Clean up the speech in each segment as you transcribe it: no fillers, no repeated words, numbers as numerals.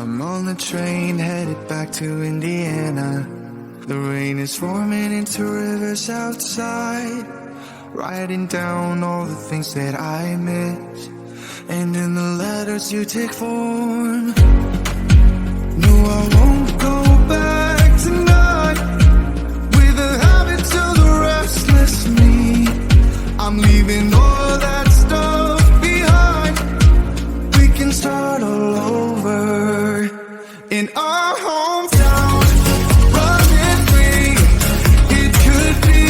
I'm on the train headed back to Indiana. The rain is forming into rivers outside, writing down all the things that I miss, and in the letters you take form. No, I won't go back tonight with the habits of the restless me. I'm leaving all that stuff behind. We can start all over in our hometown. Running free, it could be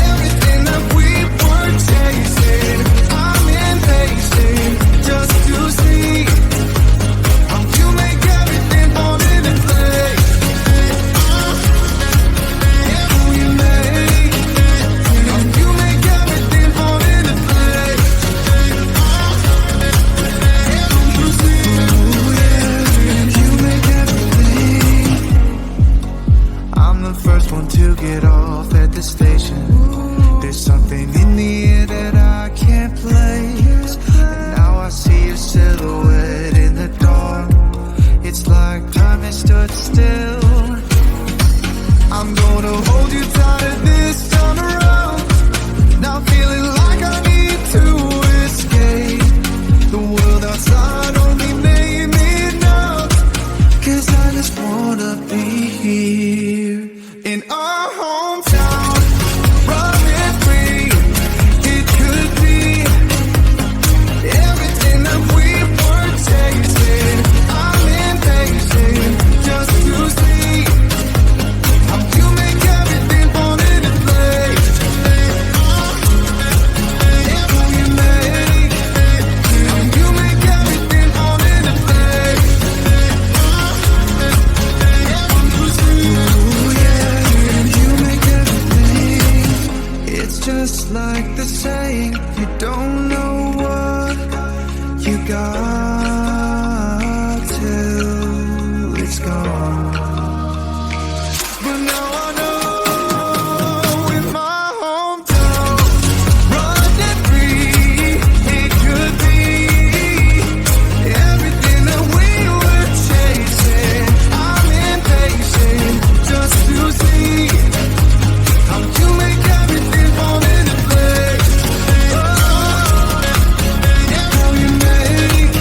everything that we were chasing. I'm impatient just to see how you make everything fall into place. How you make everything fall into place. You see, you make everything. I'm the first one to get off at the station. There's something in the air that I can't place, and now I see your silhouette in the dark. It's like time has stood still. I'm gonna hold you tighter this time around. Now feeling like I need to escape. The world outside only made me numb, 'cause I just wanna be here in our hometown. Running free, it could be everything that we were chasing. I'm impatient just to see how you make everything fall into place. How you make everything fall into place. Ooh, yeah, you make everything. It's just like the saying, you don't know what you got till it's gone. But now I know in my hometown, running free, it could be everything that we were chasing. I'm impatient just to see how you make everything fall into place. How you make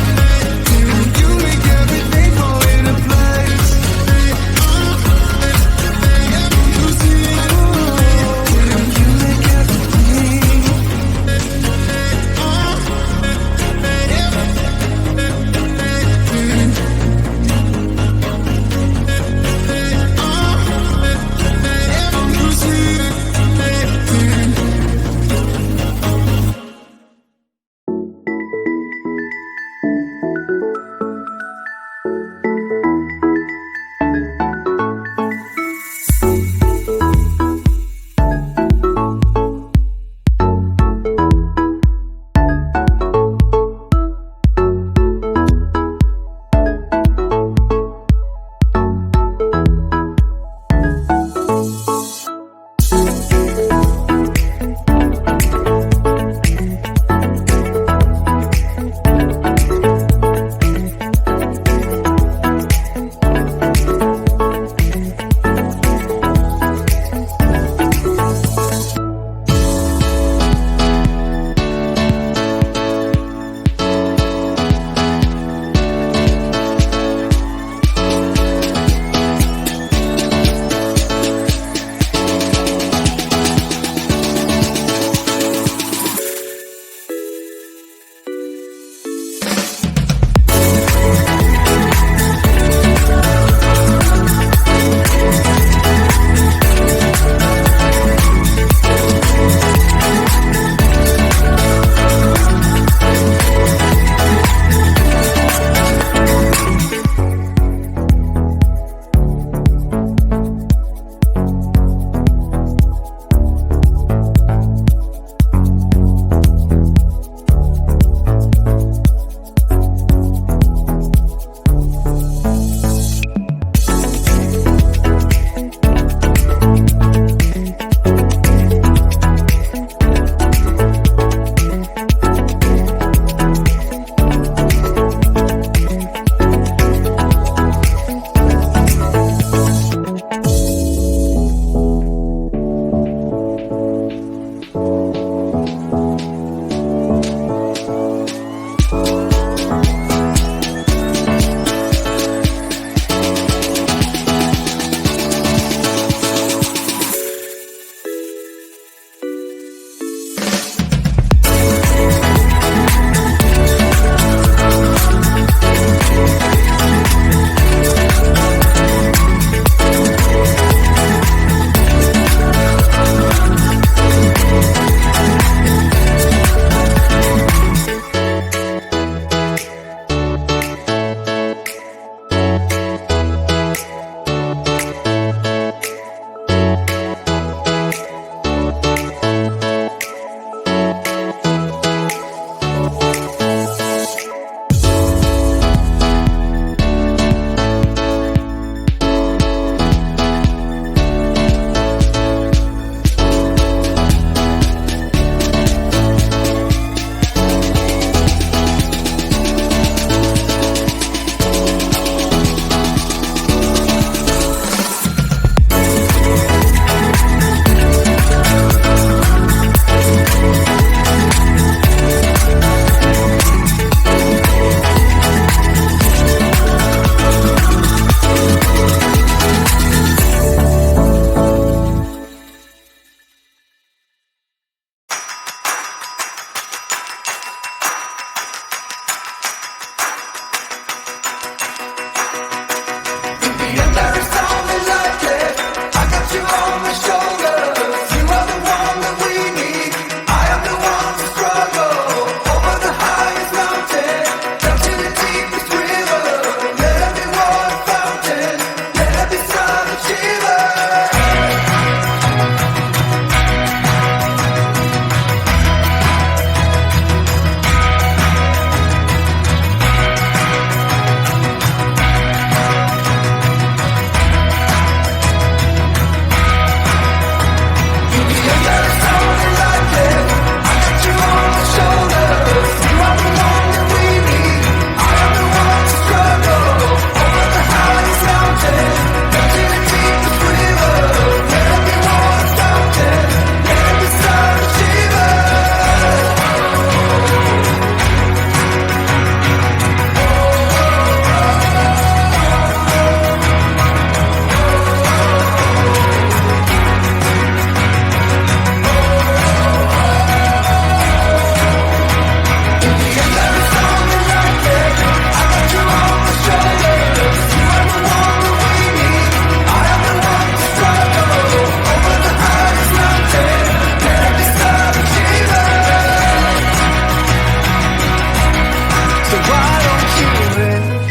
So why don't you rest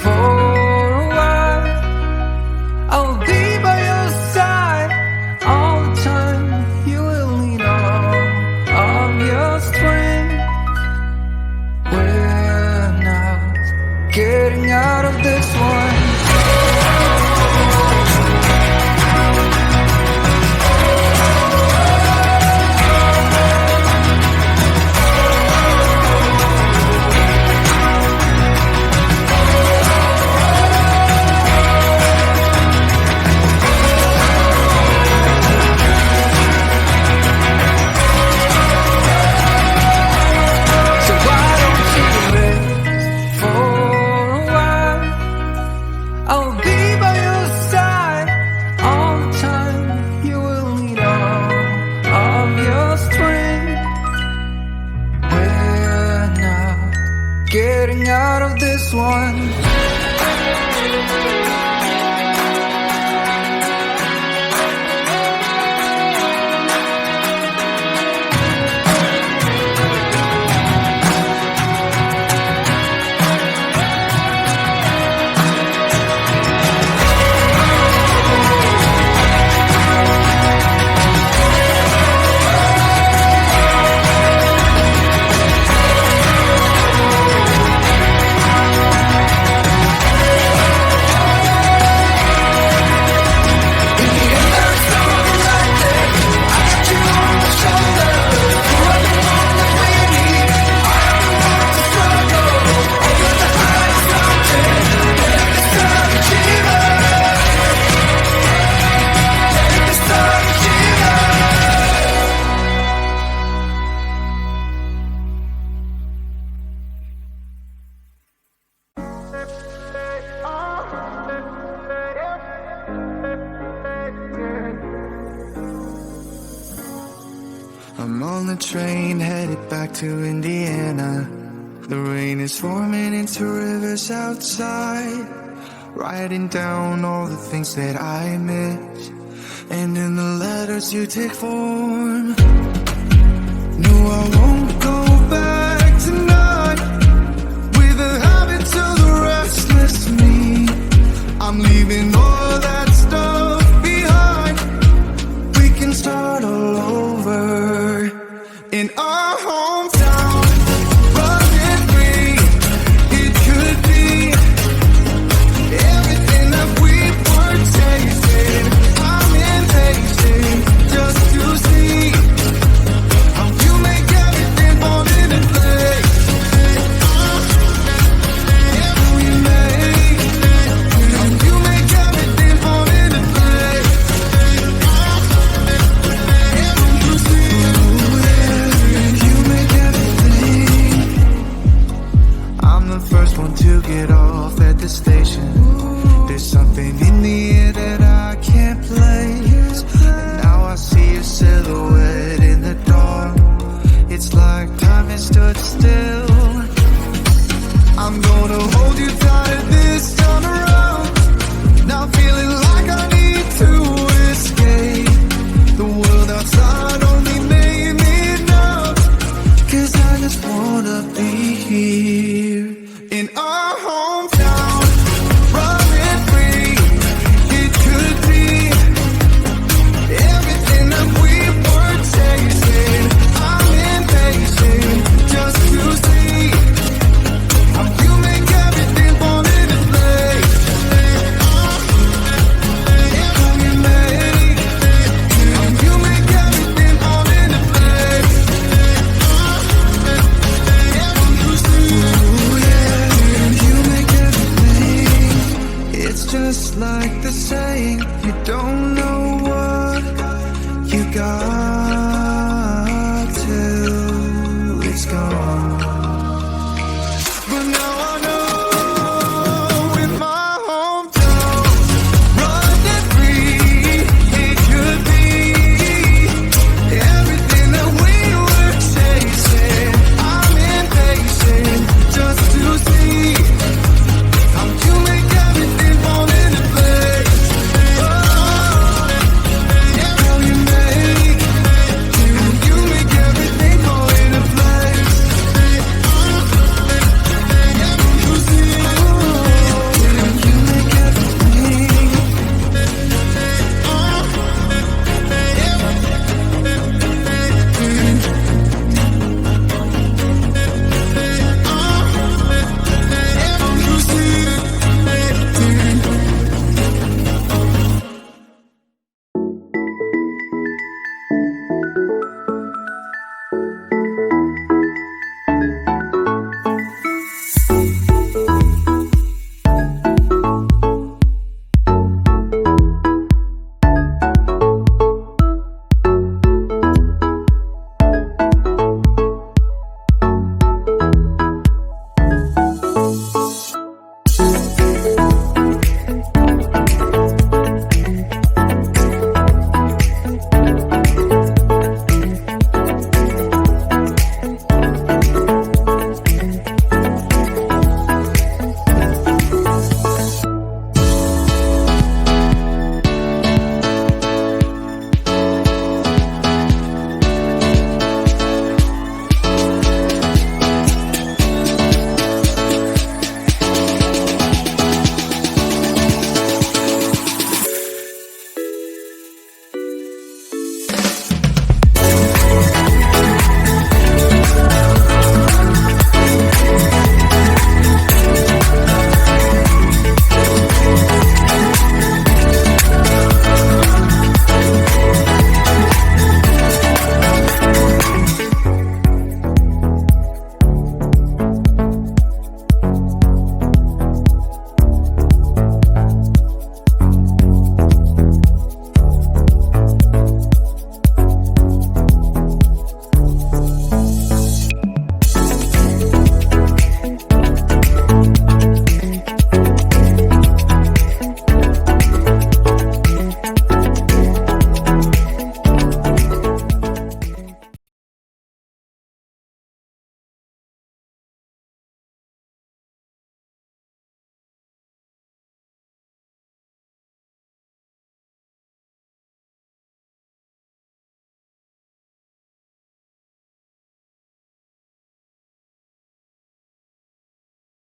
for a while? I'll be by your side all the time. You will need all of your strength. We're not getting out of this one. Getting out of this one. I'm on the train headed back to Indiana. The rain is forming into rivers outside, writing down all the things that I miss, and in the letters you take form. No, I won't go back tonight with the habits of the restless me. I'm leaving all that stuff behind. We can start all over in our hometown. Running free, it could be everything that we were tasting. I'm impatient just to see how you make everything fall into place. Every make, how you make everything fall into place. I'm the first one to get off at the station.